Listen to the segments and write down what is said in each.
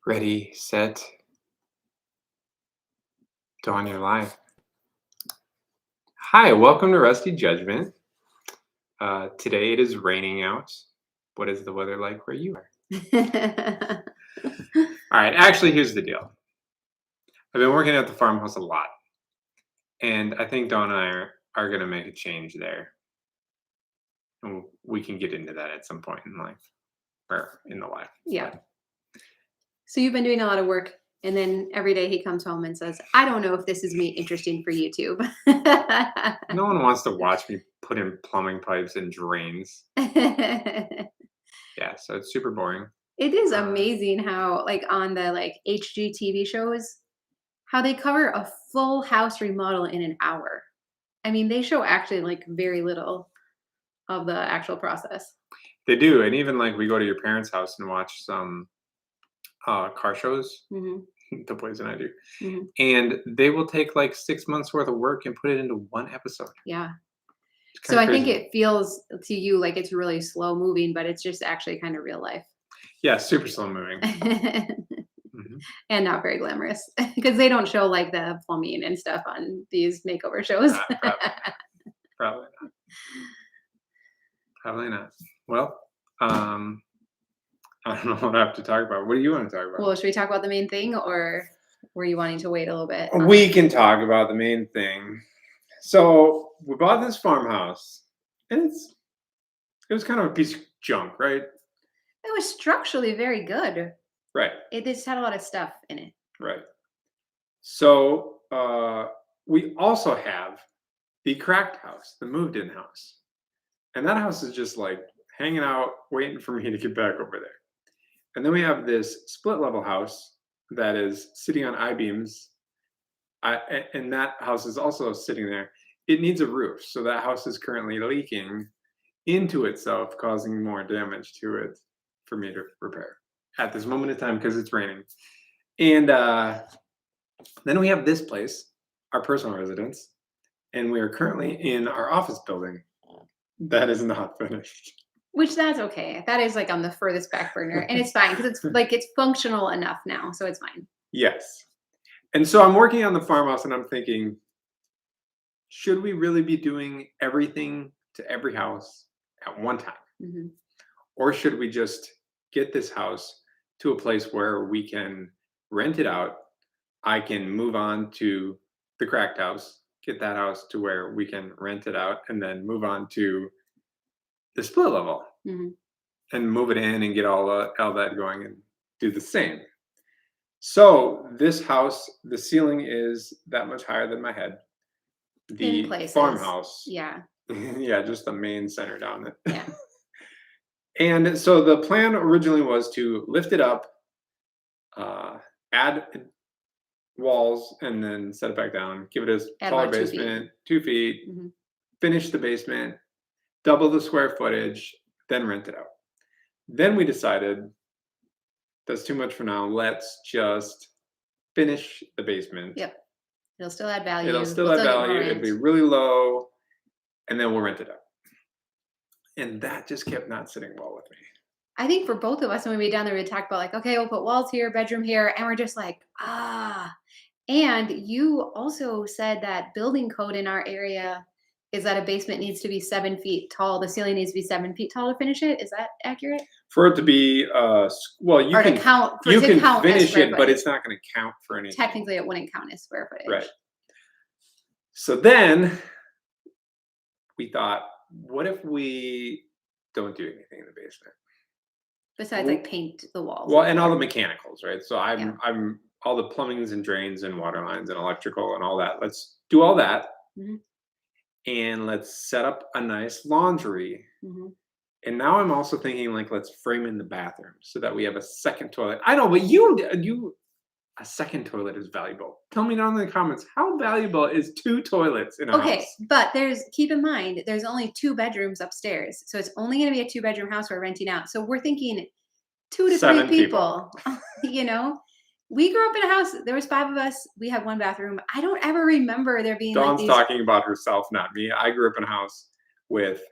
Ready, set, dawn your life. Hi, welcome to Rusty Judgment. Today it is raining out. What is the weather like where you are? All right, actually, here's the deal. I've been working at the farmhouse a lot, and I think Dawn and I are going to make a change there. And we can get into that at some point in life, or in the life. Yeah. So you've been doing a lot of work, and then every day he comes home and says, I don't know if this is me interesting for YouTube. No one wants to watch me put in plumbing pipes and drains. Yeah, so it's super boring. It is amazing how, like, on the HGTV shows, how they cover a full house remodel in an hour. I mean, they show actually very little of the actual process. They do, and even we go to your parents' house and watch some car shows. Hmm. The boys and I do, Hmm. and they will take 6 months worth of work and put it into one episode. Yeah. It's So kinda I think crazy. it feels to you like it's really slow moving, but it's just actually kind of real life. Yeah, super slow moving. Mhm. And not very glamorous because they don't show the plumbing and stuff on these makeover shows. Probably not. Probably not. Well, I don't know what I have to talk about. What do you want to talk about? Well, should we talk about the main thing, or were you wanting to wait a little bit? We can talk about the main thing. So we bought this farmhouse, and it was kind of a piece of junk, right? It was structurally very good. Right. It just had a lot of stuff in it. Right. So we also have the cracked house, the moved-in house, and that house is just hanging out, waiting for me to get back over there. And then we have this split-level house that is sitting on I-beams, and that house is also sitting there. It needs a roof, so that house is currently leaking into itself, causing more damage to it for me to repair at this moment in time because it's raining. And then we have this place, our personal residence, and we are currently in our office building that is not finished. Which that's okay. That is on the furthest back burner, and it's fine because it's functional enough now, so it's fine. Yes. And so I'm working on the farmhouse, and I'm thinking, should we really be doing everything to every house at one time? Hmm. Or should we just get this house to a place where we can rent it out? I can move on to the cracked house, get that house to where we can rent it out, and then move on to the split level Hmm. and move it in and get all that going and do the same. So this house, the ceiling is that much higher than my head. In The places. farmhouse, Yeah. yeah, just the main center down it. Yeah. And so the plan originally was to lift it up, add walls, and then set it back down, give it a Add taller about 2 feet. basement, 2 feet, Hmm. finish the basement, double the square footage, then rent it out. Then we decided that's too much for now. Let's just finish the basement. Yep. It'll still add value. It'll still We'll have get more value. It'll rent. be really low, and then we'll rent it out. And that just kept not sitting well with me. I think for both of us, when we were down there, we talked about okay, we'll put walls here, bedroom here, and we're just ah. And you also said that building code in our area is that a basement needs to be 7 feet tall. The ceiling needs to be 7 feet tall to finish it. Is that accurate? For it to be, well, you Or can to count, you to can count as finish square it, but footage. it's not going to count for anything. Technically, it wouldn't count as square footage. Right. So then we thought, what if we don't do anything in the basement? Besides, paint the walls. Well, and all the mechanicals, right? So Yeah. I'm all the plumbings and drains and water lines and electrical and all that. Let's do all that, Hmm. and let's set up a nice laundry. Hmm. And now I'm also thinking let's frame in the bathroom so that we have a second toilet. I know, but you a second toilet is valuable. Tell me down in the comments, how valuable is 2 toilets in a Okay, house? but keep in mind, there's only 2 bedrooms upstairs. So it's only going to be a 2-bedroom house we're renting out. So we're thinking 2 to 3 7 people. We grew up in a house. There was 5 of us. We had 1 bathroom. I don't ever remember there being Dawn's these talking about herself, not me. I grew up in a house with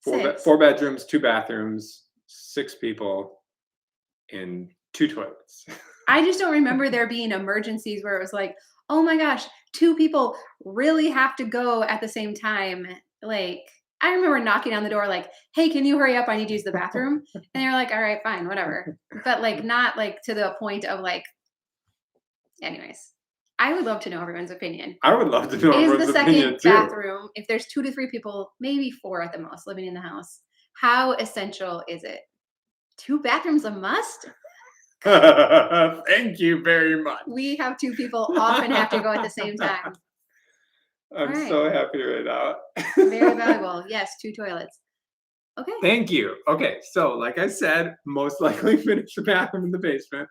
6. 4 bedrooms, 2 bathrooms, 6 people, and 2 toilets. I just don't remember there being emergencies where it was like, oh my gosh, 2 people really have to go at the same time. Like, I remember knocking on the door, like, hey, can you hurry up? I need to use the bathroom. And they're like, all right, fine, whatever. But like, not like to the point of like, anyways, I would love to know everyone's opinion. I would love to know Is the everyone's opinion second too. bathroom, if there's 2 to 3 people, maybe 4 at the most living in the house, how essential is it? 2 bathrooms a must? Thank you very much. We have 2 people often have to go at the same time. I'm Alright. so happy right now. Very valuable. Yes, 2 toilets. Okay. Thank you. Okay, so like I said, most likely finish the bathroom in the basement.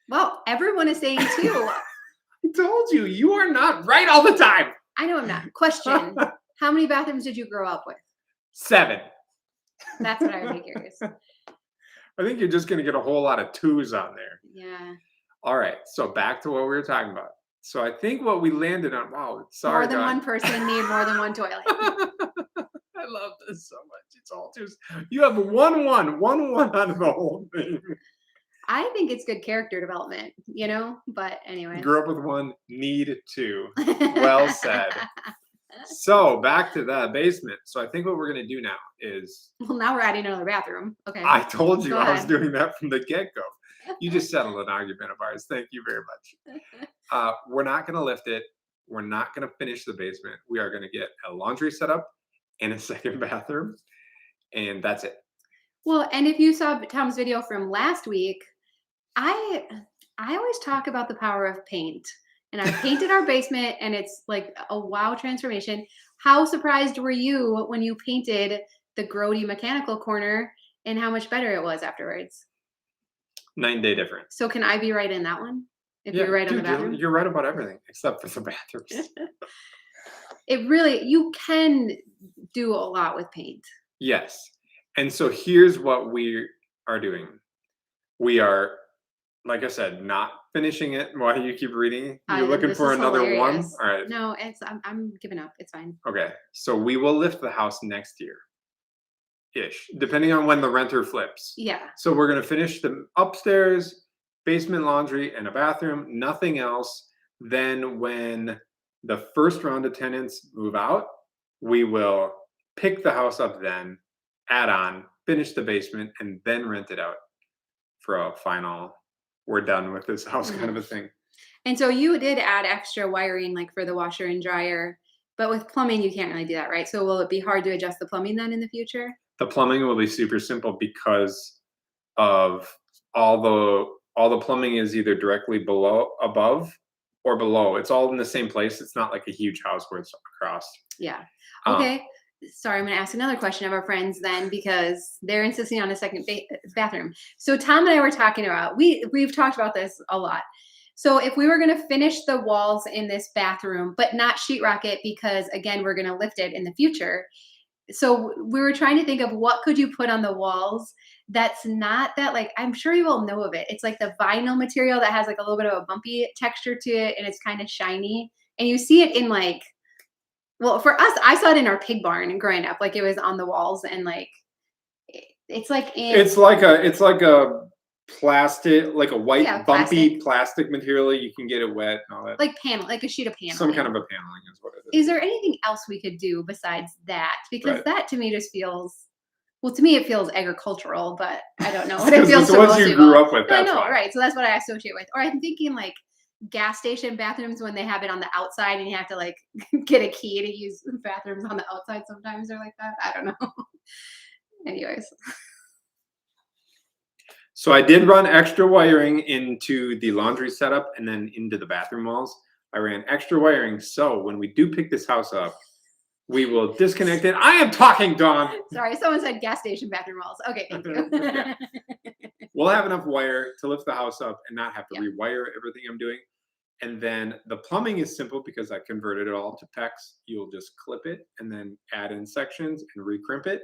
Well, everyone is saying 2. I told you, you are not right all the time. I know I'm not. Question. How many bathrooms did you grow up with? 7. That's what I would be curious. I think you're just going to get a whole lot of 2s on there. Yeah. All right, so back to what we were talking about. So I think what we landed on, wow, sorry, More than God. one person need more than one toilet. I love this so much. It's all just, you have 1 out of the whole thing. I think it's good character development, you know? But anyway. Grew up with 1, need 2. Well said. So back to the basement. So I think what we're going to do now is, Well, now we're adding another bathroom. Okay. I told you Go I was ahead. doing that from the get-go. You just settled an argument of ours. Thank you very much. We're not going to lift it. We're not going to finish the basement. We are going to get a laundry setup and a second bathroom, and that's it. Well, and if you saw Tom's video from last week, I always talk about the power of paint. And I painted our basement and it's like a wow transformation. How surprised were you when you painted the grody mechanical corner and how much better it was afterwards? 9-day difference. So can I be right in that one? If you're right on the dude, bathroom? you're right about everything except for the bathrooms. It really, you can do a lot with paint. Yes. And so here's what we are doing. We are, like I said, not finishing it. Why do you keep reading? You're looking This for is another hilarious. 1? All right. No, I'm giving up. It's fine. Okay. So we will lift the house next year. Ish, depending on when the renter flips. Yeah. So we're going to finish the upstairs, basement, laundry, and a bathroom, nothing else. Then when the first round of tenants move out, we will pick the house up then, add on, finish the basement, and then rent it out for a final, we're done with this house kind of a thing. And so you did add extra wiring like for the washer and dryer, but with plumbing, you can't really do that, right? So will it be hard to adjust the plumbing then in the future? The plumbing will be super simple because of all the plumbing is either directly above or below. It's all in the same place. It's not like a huge house where it's across. Yeah. Okay. Sorry, I'm going to ask another question of our friends then because they're insisting on a second bathroom. So Tom and I were talking about, we've talked about this a lot. So if we were going to finish the walls in this bathroom, but not sheetrock it because again, we're going to lift it in the future. So we were trying to think of what could you put on the walls that's not that, like, I'm sure you all know of it. It's like the vinyl material that has like a little bit of a bumpy texture to it and it's kind of shiny. And you see it in like, well, for us, I saw it in our pig barn growing up. Like it was on the walls and like, it's like it's like a plastic, like a white bumpy plastic material. You can get it wet and all that. Like like a sheet of paneling. Some kind of a paneling is what it is. Is there anything else we could do besides that? Because that to me just feels, well, to me it feels agricultural, but I don't know what it feels. The ones you grew up with. I know, right? So that's what I associate with. Or I'm thinking like gas station bathrooms when they have it on the outside and you have to like get a key to use bathrooms on the outside sometimes or like that. I don't know. Anyways. So I did run extra wiring into the laundry setup and then into the bathroom walls. I ran extra wiring so when we do pick this house up, we will disconnect it. I am talking, Dawn. Sorry, someone said gas station bathroom walls. Okay, thank you. Yeah. We'll have enough wire to lift the house up and not have to rewire everything I'm doing. And then the plumbing is simple because I converted it all to PEX. You'll just clip it and then add in sections and recrimp it.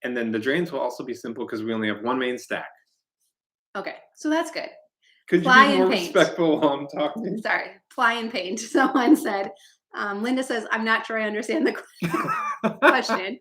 And then the drains will also be simple because we only have 1 main stack. Okay, so that's good. Could you be more respectful while I'm talking? Sorry, ply and paint. Someone said. Linda says, "I'm not sure I understand the question."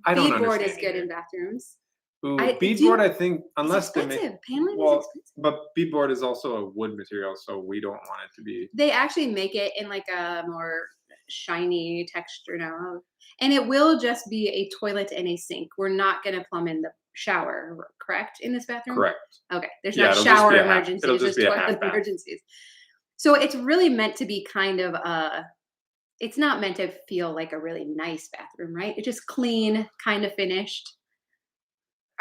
I don't Beadboard understand is good in bathrooms. Ooh, do beadboard, I think, It's unless they make expensive. Paneling is well, expensive. but beadboard is also a wood material, so we don't want it to be They actually make it in like a more shiny texture now. And it will just be a toilet and a sink. We're not gonna plumb in the shower, correct, in this bathroom? correct. Okay, there's Yeah, not it'll just be shower a half it'll emergencies, just there's be a toilet half bath. emergencies. So it's really meant to be kind of it's not meant to feel like a really nice bathroom, right? It's just clean, kind of finished.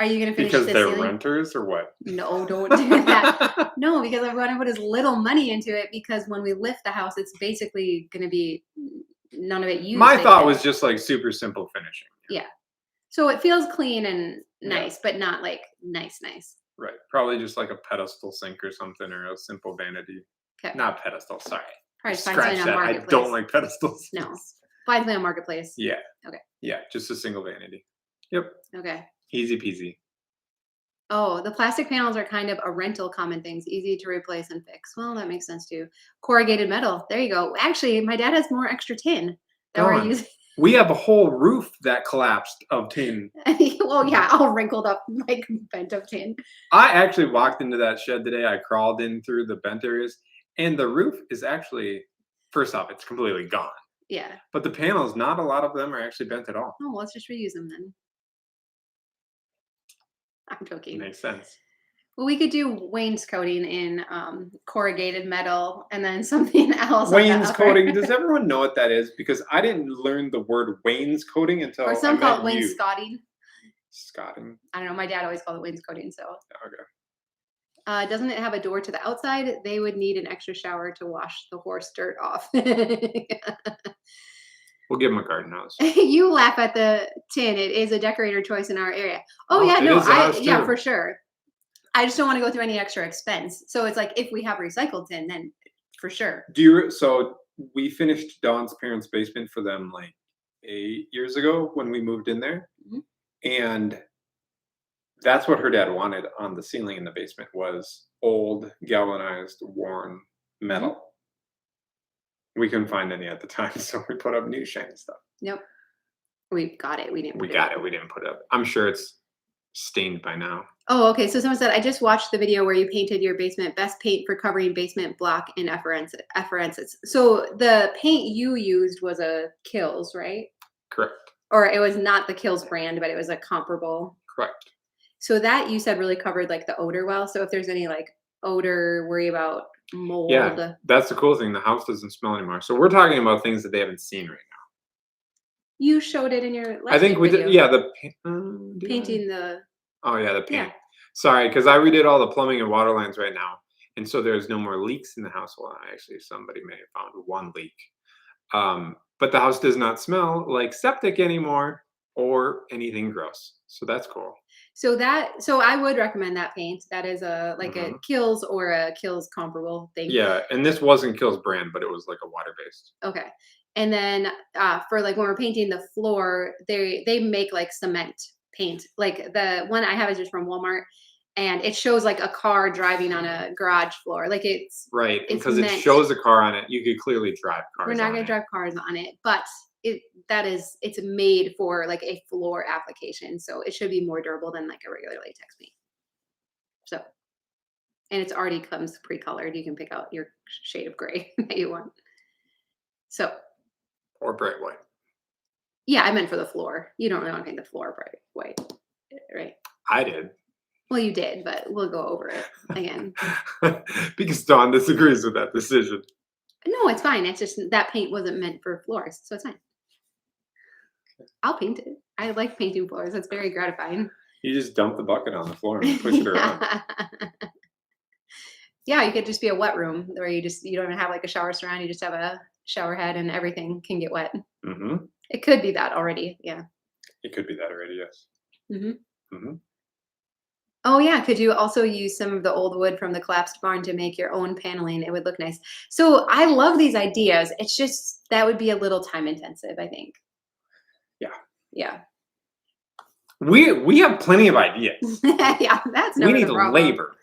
Are you gonna finish Because the they're ceiling? renters or what? No, don't do that. No, because I wanna put as little money into it because when we lift the house, it's basically gonna be none of it used My thought again. was just, like, super simple finishing. Yeah. So it feels clean and Yeah, nice, but not like nice, nice. right. Probably just like a pedestal sink or something or a simple vanity. Okay. Not pedestal, sorry. Probably find something Scratch on that. I Marketplace. don't like pedestals. No. Find something on Marketplace. Yeah. Okay. Yeah, just a single vanity. Yep. Okay. Easy peasy. Oh, the plastic panels are kind of a rental common things, easy to replace and fix. Well, that makes sense too. Corrugated metal. There you go. Actually, my dad has more extra tin that we're Gone. using. We have a whole roof that collapsed of tin. Well, yeah, all wrinkled up, like bent up tin. I actually walked into that shed today. I crawled in through the bent areas, and the roof is actually, first off, it's completely gone. Yeah. But the panels, not a lot of them are actually bent at all. Oh, well, let's just reuse them then. I'm joking. Makes sense. Well, we could do wainscoting in corrugated metal and then something else on the Wainscoting. upper. Does everyone know what that is? Because I didn't learn the word wainscoting until Or I some call it met you. wainscoting. Scotting. I don't know. My dad always called it wainscoting. So, Okay. doesn't it have a door to the outside? They would need an extra shower to wash the horse dirt off. We'll give him a garden hose. You laugh at the tin. It is a decorator choice in our area. Oh, Oh, yeah, it no, is in ours yeah, too. for sure. I just don't want to go through any extra expense. So it's like if we have recycled tin, then for sure. So we finished Dawn's parents' basement for them like 8 years ago when we moved in there. Mhm. And that's what her dad wanted on the ceiling in the basement was old, galvanized, worn Mhm. metal. We couldn't find any at the time, so we put up new shiny stuff. Yep. We got it. We didn't We put it got up. it. We didn't put it up. I'm sure it's stained by now. Oh, okay. So someone said, I just watched the video where you painted your basement. Best paint for covering basement block in efferences. So the paint you used was a Kills, right? Correct. Or it was not the Kills brand, but it was a comparable. Correct. So that you said really covered like the odor well. So if there's any like odor, worry about mold. Yeah, that's the cool thing. The house doesn't smell anymore. So we're talking about things that they haven't seen right now. You showed it in your last I think we video. did. Yeah, the did I? Painting the. Oh yeah, the paint. Yeah. Sorry, because I redid all the plumbing and water lines right now, and so there's no more leaks in the house. Well, actually, somebody may have found one leak, but the house does not smell like septic anymore or anything gross. So that's cool. So I would recommend that paint. That is a like a Mhm. Kills or a Kills comparable thing. Yeah, and this wasn't Kill's brand, but it was like a water based. Okay. And then for like when we're painting the floor, they make like cement paint. Like the one I have is just from Walmart, and it shows like a car driving on a garage floor. Like Right, it's because it meant. shows a car on it. You could clearly drive cars. We're not on gonna it. drive cars on it, but it's made for like a floor application, so it should be more durable than like a regular latex paint. So, and it's already comes pre-colored. You can pick out your shade of gray that you want. So, Or bright white. yeah, I meant for the floor. You don't really want to paint the floor bright white, right? I did. Well, you did, but we'll go over it again. Because Dawn disagrees with that decision. No, it's fine. It's just that paint wasn't meant for floors, so it's fine. I'll paint it. I like painting floors. It's very gratifying. You just dump the bucket on the floor and push it around. Yeah, you could just be a wet room where you don't even have like a shower surround. You just have a shower head and everything can get wet. Hmm. It could be that already. Yeah. It could be that already, yes. Hmm. Hmm. Oh yeah, could you also use some of the old wood from the collapsed barn to make your own paneling? It would look nice. So I love these ideas. It's just that would be a little time intensive, I think. Yeah. Yeah. We have plenty of ideas. Yeah, that's We never need the problem. labor.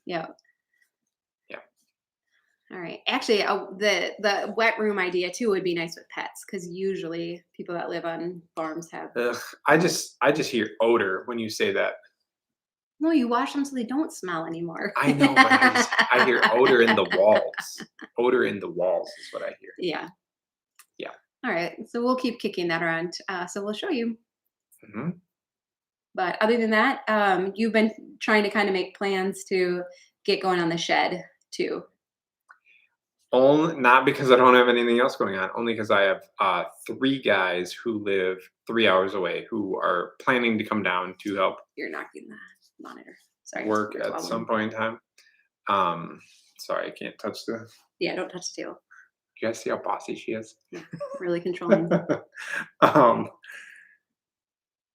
Yeah. Yeah. All right. Actually, the wet room idea too would be nice with pets because usually people that live on farms have. Ugh, I just hear odor when you say that. No, you wash them so they don't smell anymore. I know, but I hear odor in the walls. Odor in the walls is what I hear. Yeah. Yeah. All right. So we'll keep kicking that around. So we'll show you. Mhm. But other than that, you've been trying to kind of make plans to get going on the shed too. Only not because I don't have anything else going on, only because I have 3 guys who live 3 hours away who are planning to come down to help You're knocking the monitor. Sorry. work It's at some wobbling. point in time. Um, sorry, I can't touch the. Yeah, don't touch the table. You guys see how bossy she is? Yeah, really controlling. um,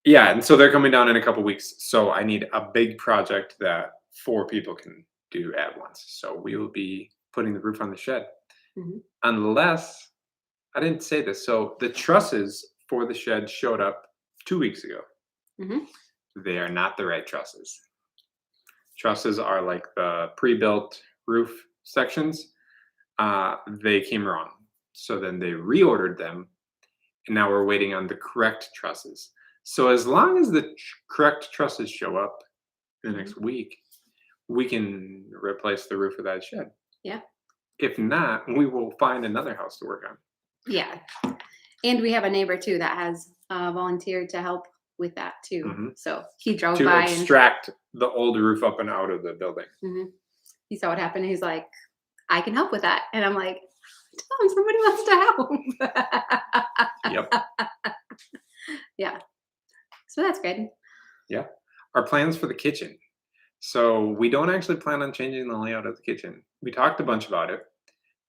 yeah, and so they're coming down in a couple weeks. So I need a big project that 4 people can do at once. So we will be putting the roof on the shed, Mhm. unless I didn't say this. So the trusses for the shed showed up 2 weeks ago. Mhm. They are not the right trusses. Trusses are like the pre-built roof sections. They came wrong. So then they reordered them, and now we're waiting on the correct trusses. So as long as the correct trusses show up in the Mhm. next week, we can replace the roof of that shed. Yeah. If not, we will find another house to work on. Yeah. And we have a neighbor too that has volunteered to help with that too. Mhm. So he drove To by and extract the old roof up and out of the building. mhm, he saw what happened. He's like, I can help with that. And I'm like, tell him somebody wants to help. Yep. Yeah. So that's good. Yeah. Our plans for the kitchen. So we don't actually plan on changing the layout of the kitchen. We talked a bunch about it,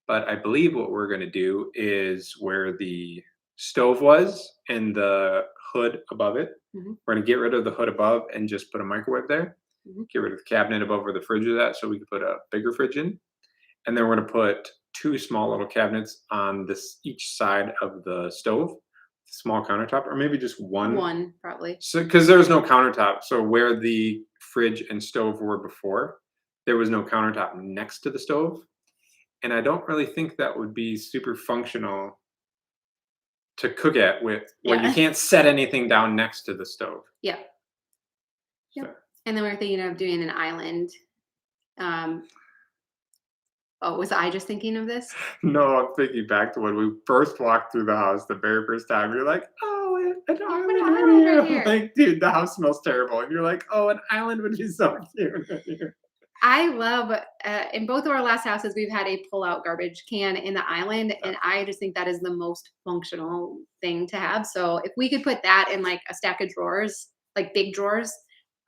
but I believe what we're going to do is where the stove was and the hood above it, Mhm. we're going to get rid of the hood above and just put a microwave there. Mhm. Get rid of the cabinet above where the fridge is at so we can put a bigger fridge in. And then we're going to put 2 small little cabinets on this each side of the stove, small countertop, or maybe just one. One probably. So, because there's no countertop, so where the fridge and stove were before, there was no countertop next to the stove, and I don't really think that would be super functional to cook at with where you Yeah. can't set anything down next to the stove. Yeah. So, Yep. And then we're thinking of doing an island. Um, oh, was I just thinking of this? no, I'm thinking back to when we first walked through the house the very first time. You're like, "Oh, an Put an island island right right here." here. Like, dude, the house smells terrible, and you're like, "Oh, an island would be so cute right here." I love in both of our last houses, we've had a pull-out garbage can in the island, Yeah. and I just think that is the most functional thing to have. So if we could put that in like a stack of drawers, like big drawers,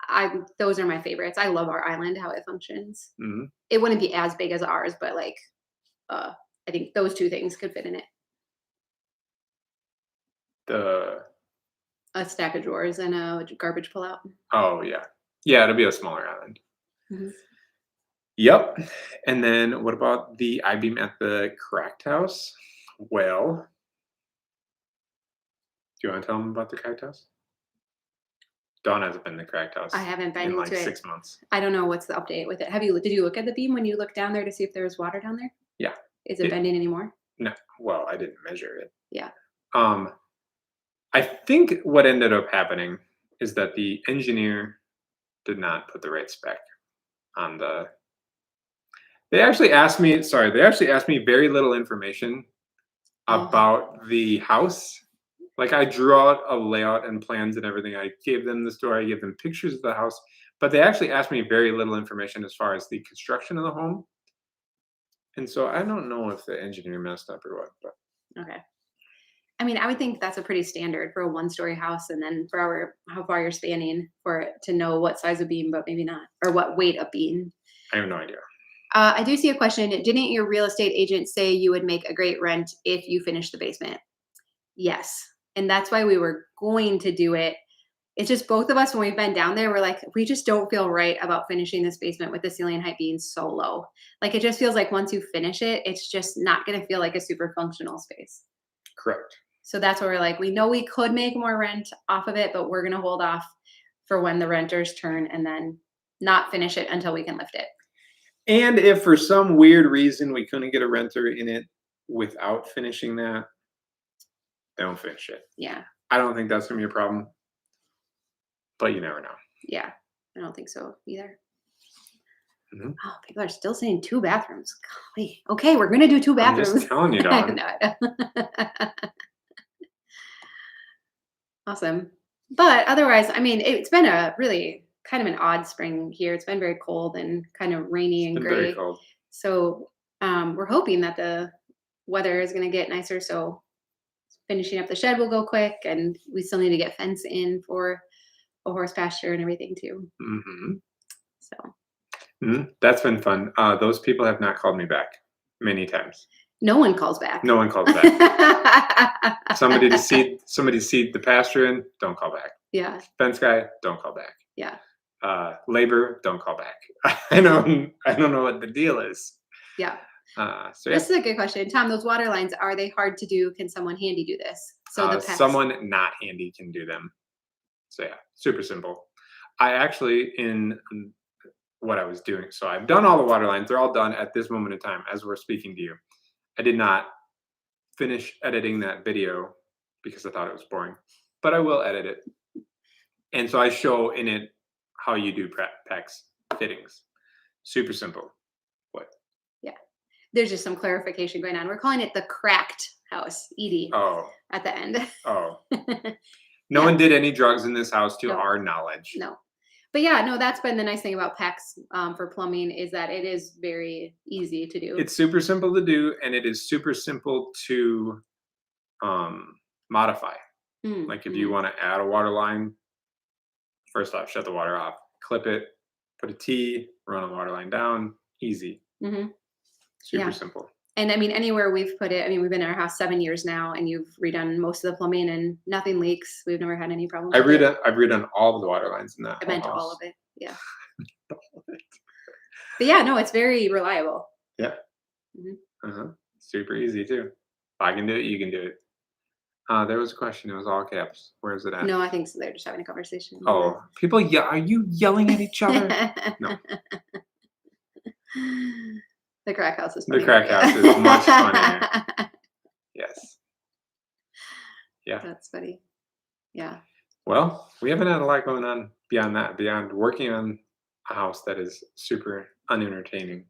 I those are my favorites. I love our island, how it functions. Mhm. It wouldn't be as big as ours, but like uh I think those two things could fit in it. The A stack of drawers and a garbage pull-out. Oh, yeah. Yeah, it'll be a smaller island. Mhm. Yep. And then what about the I-beam at the cracked house? Well, do you wanna tell them about the cracked house? Dawn hasn't been in the cracked house I haven't been in, like, to it. 6 months. I don't know what's the update with it. Did you look at the beam when you looked down there to see if there was water down there? Yeah. Is it It bending anymore? No, well, I didn't measure it. Yeah. Um, I think what ended up happening is that the engineer did not put the right spec on the they actually asked me very little information Oh, about the house. Like, I drew out a layout and plans and everything. I gave them the story, I gave them pictures of the house, but they actually asked me very little information as far as the construction of the home. And so I don't know if the engineer messed up or what, but okay. I mean, I would think that's a pretty standard for a one-story house, and then for how far you're spanning for it to know what size of beam, but maybe not, or what weight of beam. I have no idea. I do see a question. Didn't your real estate agent say you would make a great rent if you finish the basement? Yes. And that's why we were going to do it. It's just both of us, when we've been down there, we're like, we just don't feel right about finishing this basement with the ceiling height being so low. Like, it just feels like once you finish it, it's just not going to feel like a super functional space. Correct. So that's where we're like, we know we could make more rent off of it, but we're going to hold off for when the renters turn and then not finish it until we can lift it. And if for some weird reason we couldn't get a renter in it without finishing that, don't finish it. Yeah. I don't think that's gonna be a problem, but you never know. Yeah. I don't think so either. Mhm. Oh, people are still saying 2 bathrooms. Golly. Okay, we're gonna do 2 I'm just bathrooms. telling you, dog. No. Awesome. But otherwise, I mean, it's been a really kind of an odd spring here. It's been very cold and kind of rainy It's and been very gray. cold. So we're hoping that the weather is going to get nicer. So finishing up the shed will go quick, and we still need to get fence in for a horse pasture and everything too. Hmm. So That's been fun. Those people have not called me back many times. no one calls back. No one calls back. Somebody seed the pasture in, don't call back. Yeah, Fence guy, don't call back. yeah, Labor, don't call back. I don't know what the deal is. yeah. So This is a good question, Tom. Those water lines, are they hard to do? Can someone handy do this? So the past. someone not handy can do them. So yeah, super simple. I actually in what I was doing. So I've done all the water lines. They're all done at this moment in time as we're speaking to you. I did not finish editing that video because I thought it was boring, but I will edit it. And so I show in it how you do PEX fittings. Super simple. What? Yeah. There's just some clarification going on. We're calling it the cracked house, ED, Oh, at the end. oh. No Yeah. one did any drugs in this house to No. our knowledge. No. But yeah, no, that's been the nice thing about PEX for plumbing is that it is very easy to do. It's super simple to do, and it is super simple to modify. Like if you want to add a water line, first off, shut the water off, clip it, put a T, run a water line down, easy. Mm-hmm. Super Yeah. simple. And I mean, anywhere we've put it, I mean, we've been in our house 7 years now, and you've redone most of the plumbing, and nothing leaks. We've never had any problems. I've redone all of the water lines in that. I meant whole all house. of it. Yeah. But yeah, no, it's very reliable. Yeah. Super easy too. If I can do it, you can do it. There was a question. It was all caps. Where is it at? No, I think so. They're just having a conversation. Oh, people, are you yelling at each other? No. The crack house is The funny. crack house is much funnier. Yes. Yeah. That's funny. Yeah. Well, we haven't had a lot going on beyond that, beyond working on a house that is super unentertaining.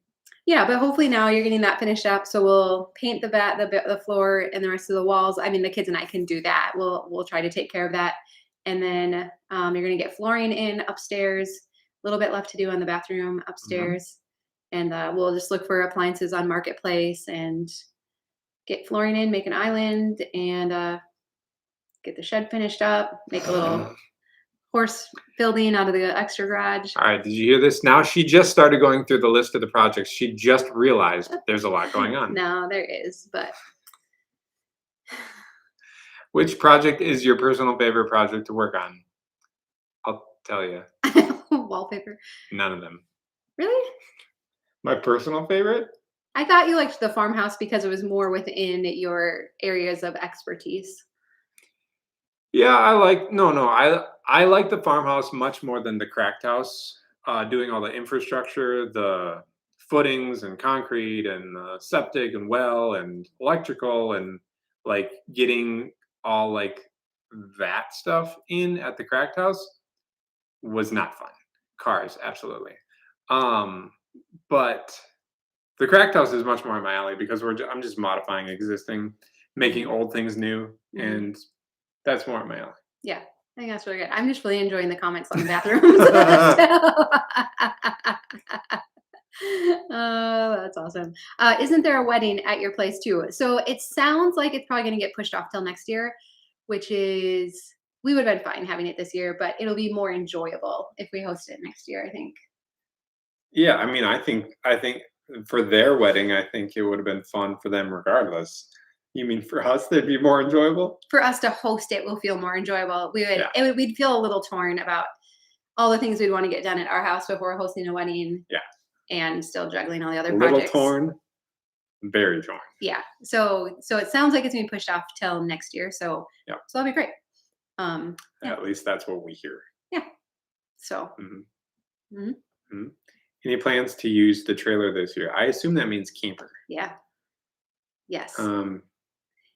Yeah, but hopefully now you're getting that finished up. So we'll paint the floor and the rest of the walls. I mean, the kids and I can do that. We'll try to take care of that. And then you're gonna get flooring in upstairs. A little bit left to do on the bathroom upstairs. And we'll just look for appliances on Marketplace and get flooring in, make an island, and get the shed finished up, make a little horse building out of the extra garage. All right, did you hear this? Now she just started going through the list of the projects. She just realized there's a lot going on. No, there is, but Which project is your personal favorite project to work on? I'll tell you. wallpaper. None of them. Really? My personal favorite? I thought you liked the farmhouse because it was more within your areas of expertise. Yeah, I like the farmhouse much more than the cracked house. Doing all the infrastructure, the footings and concrete and septic and well and electrical and like getting all like that stuff in at the cracked house was not fun. Cars, absolutely. But the cracked house is much more in my alley because I'm just modifying existing, making old things new, and that's more in my alley. Yeah, I think that's really good. I'm just really enjoying the comments on the bathrooms. Oh, that's awesome. Isn't there a wedding at your place too? So it sounds like it's probably going to get pushed off till next year, which is, we would have been fine having it this year, but it'll be more enjoyable if we host it next year, I think. Yeah, I mean, I think for their wedding, I think it would have been fun for them regardless. You mean for us, they'd be more enjoyable? For us to host it will feel more enjoyable. Yeah. We'd feel a little torn about all the things we'd want to get done at our house before hosting a wedding. Yeah. And still juggling all the other A projects. little torn, very torn. Yeah. So it sounds like it's being pushed off till next year. So Yeah. So that'll be great. Yeah. At least that's what we hear. Yeah. So. Any plans to use the trailer this year? I assume that means camper. Yeah. Yes. None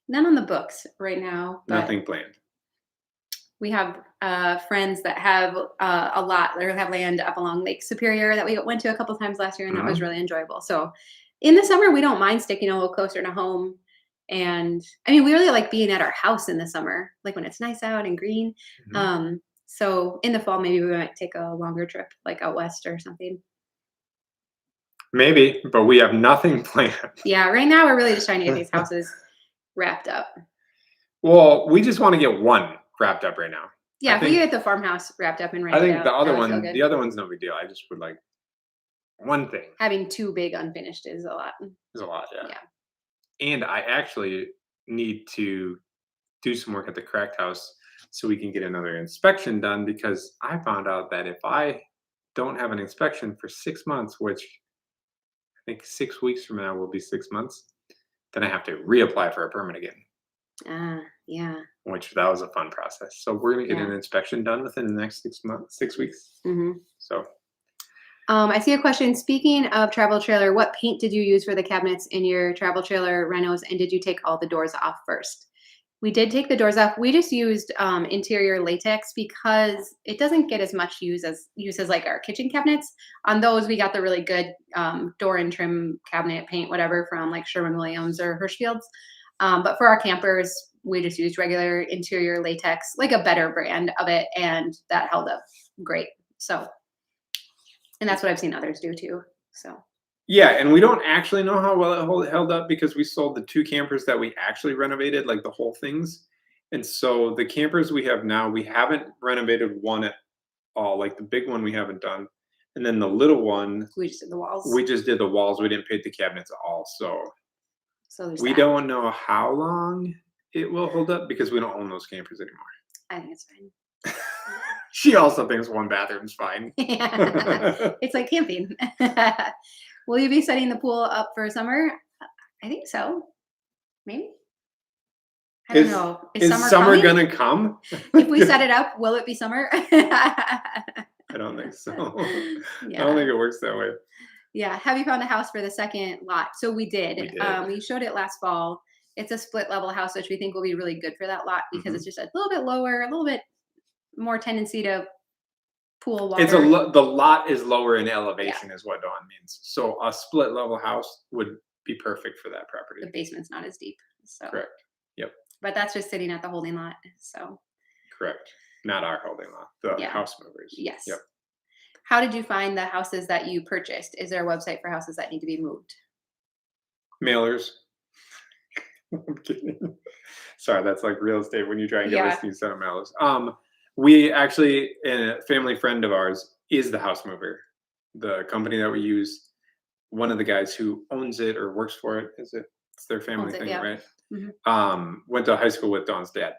None on the books right now. But nothing planned. we have friends that have a lot or have land up along Lake Superior that we went to a couple times last year, and that was Mhm. really enjoyable. So in the summer, we don't mind sticking a little closer to home. And I mean, we really like being at our house in the summer, like when it's nice out and green. Mhm. So in the fall, maybe we might take a longer trip, like out west or something. Maybe, but we have nothing planned. Yeah, right now we're really just trying to get these houses wrapped up. Well, we just wanna get one wrapped up right now. I Yeah, if we think get the farmhouse wrapped up and I rented think out, that would feel good. the other one's no big deal. I just would like one thing. Having two big unfinished is a lot. Is a lot, yeah. Yeah. And I actually need to do some work at the cracked house so we can get another inspection done because I found out that if I don't have an inspection for 6 months, which I think 6 weeks from now will be 6 months, then I have to reapply for a permit again, Yeah, which that was a fun process. So we're gonna get yeah. an inspection done within the next 6 weeks. hmm So I see a question. Speaking of travel trailer, what paint did you use for the cabinets in your travel trailer renos, and did you take all the doors off first? We did take the doors off. We just used interior latex because it doesn't get as much use as like our kitchen cabinets. On those, we got the really good door and trim cabinet paint, whatever, from like Sherwin-Williams or Hirschfield's. But for our campers, we just used regular interior latex, like a better brand of it, and that held up great. So, and that's what I've seen others do too. So, yeah, and we don't actually know how well held up because we sold the 2 campers that we actually renovated, like, the whole things, and so the campers we have now, we haven't renovated one at all, like, the big one we haven't done, and then the little one, we just did the walls. we just did the walls, we didn't paint the cabinets at all, so So there's we that. don't know how long it will hold up because we don't own those campers anymore. I think it's fine. She also thinks 1 bathroom's fine. It's like camping. Will you be setting the pool up for summer? I think so. Maybe. I don't Is know. Is is summer summer coming? gonna come? If we set it up, will it be summer? I don't think so. I don't Yeah. think it works that way. Yeah. Have you found a house for the second lot? So we did. We did. We showed it last fall. It's a split level house, which we think will be really good for that lot because it's Mhm. just a little bit lower, a little bit more tendency to pool It's a water. the lot is lower in Yeah. elevation is what Dawn means. So a split level house would be perfect for that property. The basement's not as deep. So, Correct. Yep, but that's just sitting at the holding lot. So, correct. Not our holding lot, the yeah. house movers. Yes. Yep. How did you find the houses that you purchased? Is there a website for houses that need to be moved? Mailers. I'm kidding. Sorry, that's like real estate when you try and get Yeah. listings on mailers. We actually a family friend of ours is the house mover. The company that we use, one of the guys who owns it or works for it, is it? It's their family Owns it, thing, yeah. right? Mhm. Went to high school with Dawn's dad,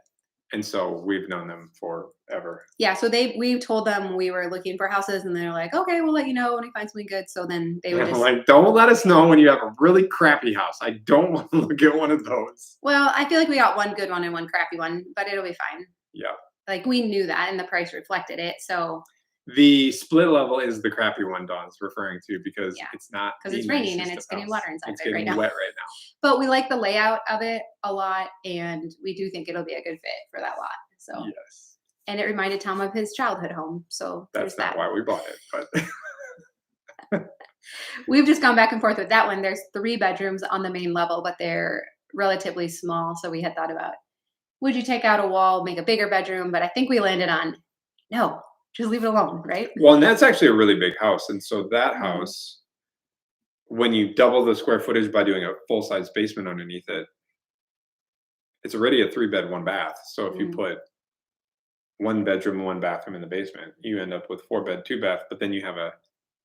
and so we've known them forever. Yeah, so we told them we were looking for houses, and they're like, "Okay, we'll let you know when we find something good." So then they would And I'm just. like, don't let us know when you have a really crappy house. I don't want to look at one of those. Well, I feel like we got one good one and one crappy one, but it'll be fine. Yeah. Like we knew that, and the price reflected it. So The split level is the crappy one Dawn's referring to because yeah, it's not because the it's raining and nicest it's of getting house. water inside It's of it right getting now. wet right now. But we like the layout of it a lot, and we do think it'll be a good fit for that lot. So, Yes. and it reminded Tom of his childhood home. So there's That's not that. why we bought it, but We've just gone back and forth with that one. There's 3 bedrooms on the main level, but they're relatively small. So we had thought about, would you take out a wall, make a bigger bedroom? But I think we landed on no, just leave it alone, right? well, and that's actually a really big house. And so that Mhm. house, when you double the square footage by doing a full size basement underneath it, it's already a 3-bed, 1 bath. So if you Mhm. put 1 bedroom, 1 bathroom in the basement, you end up with 4-bed, 2 bath, but then you have a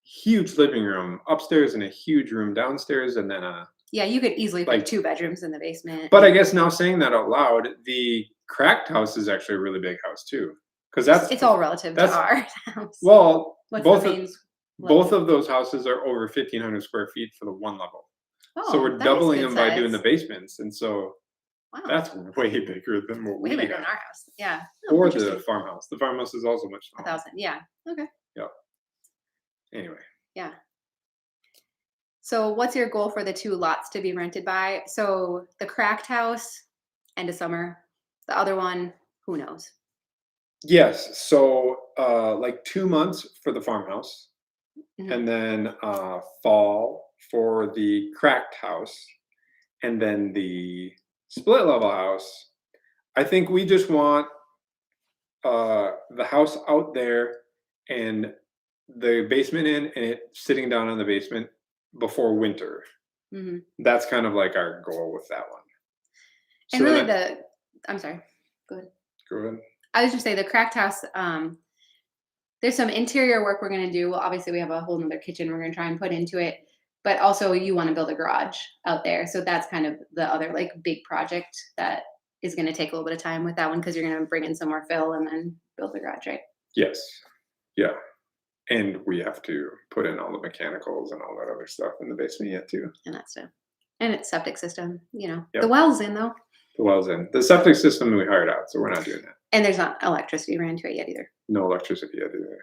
huge living room upstairs and a huge room downstairs and then a Yeah, you could easily put like 2 bedrooms in the basement. but I guess now saying that out loud, the cracked house is actually a really big house too. Because It's all relative to that's our house. well, What's both the of main both level? of those houses are over 1,500 square feet for the one level. So Oh, we're that is doubling good them by doing the size. basements, and so Wow, that's way bigger than what way we bigger have. than our house. Yeah. Oh, Or the interesting. farmhouse. The farmhouse is also much A smaller. 1,000. Yeah. Okay. Yep. Anyway, Yeah. So what's your goal for the 2 lots to be rented by? So the cracked house, end of summer. The other one, who knows? Yes. So like 2 months for the farmhouse, Mhm. and then fall for the cracked house, and then the split level house. I think we just want the house out there and the basement in, and it sitting down in the basement before winter. Mhm. That's kind of like our goal with that one. And So really then I'm sorry. Go ahead. go ahead. I was just say the cracked house, there's some interior work we're gonna do. Well, obviously we have a whole nother kitchen we're gonna try and put into it, but also you want to build a garage out there. So that's kind of the other like big project that is gonna take a little bit of time with that one because you're gonna bring in some more fill and then build the garage, right? Yes. Yeah. And we have to put in all the mechanicals and all that other stuff in the basement yet too. And that stuff. And it's septic system, the Yep. well's in though. The well's in. The septic system we hired out, so we're not doing that. And there's not electricity ran to it yet either. No electricity yet either.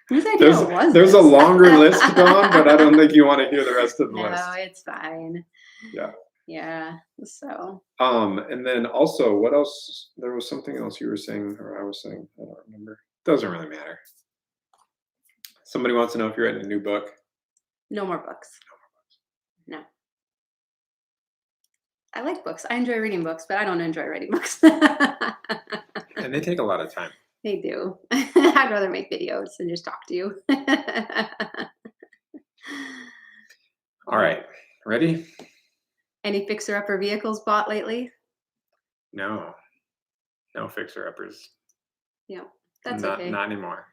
Whose idea was There's a this? longer list, Dawn, but I don't think you want to hear the rest of the No, list. it's fine. Yeah. Yeah. So And then also, what else? There was something else you were saying, or I was saying. I don't remember. Doesn't really matter. Somebody wants to know if you're writing a new book. no more books. No. I like books. I enjoy reading books, but I don't enjoy writing books. And they take a lot of time. They do. I'd rather make videos than just talk to you. All right. Ready? Any fixer-upper vehicles bought lately? No. No fixer-uppers. Yeah, that's Not, okay. not anymore.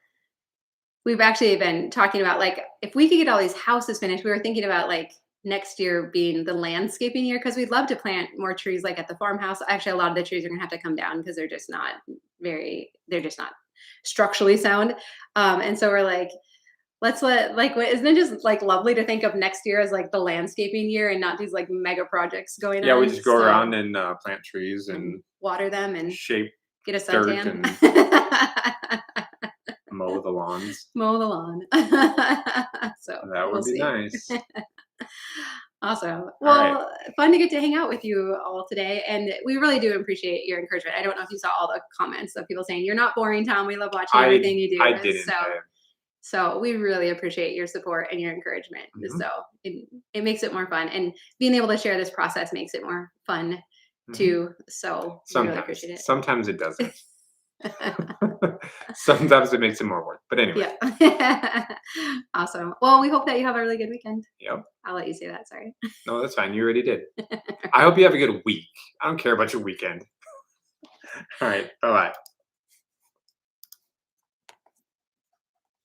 We've actually been talking about like if we could get all these houses finished, we were thinking about like next year being the landscaping year because we'd love to plant more trees like at the farmhouse. Actually, a lot of the trees are gonna have to come down because they're just not structurally sound. And so we're like, isn't it just like lovely to think of next year as like the landscaping year and not these like mega projects going Yeah, on? we just go So, around and plant trees and and water them and shape get a dirt suntan. and mow the lawns. Mow the lawn. So That we'll would be see. nice. Awesome. All right. Well, fun to get to hang out with you all today. And we really do appreciate your encouragement. I don't know if you saw all the comments of people saying, "You're not boring, Tom. We love watching everything you do." I didn't. So we really appreciate your support and your encouragement. Mhm. So it makes it more fun. And being able to share this process makes it more fun Mhm. too. So we really Sometimes. appreciate it. Sometimes it doesn't. Sometimes it makes it more work. But anyway. Yeah. Awesome. Well, we hope that you have a really good weekend. Yep. I'll let you say that. Sorry. No, that's fine. You already did. I hope you have a good week. I don't care about your weekend. All right. Bye-bye.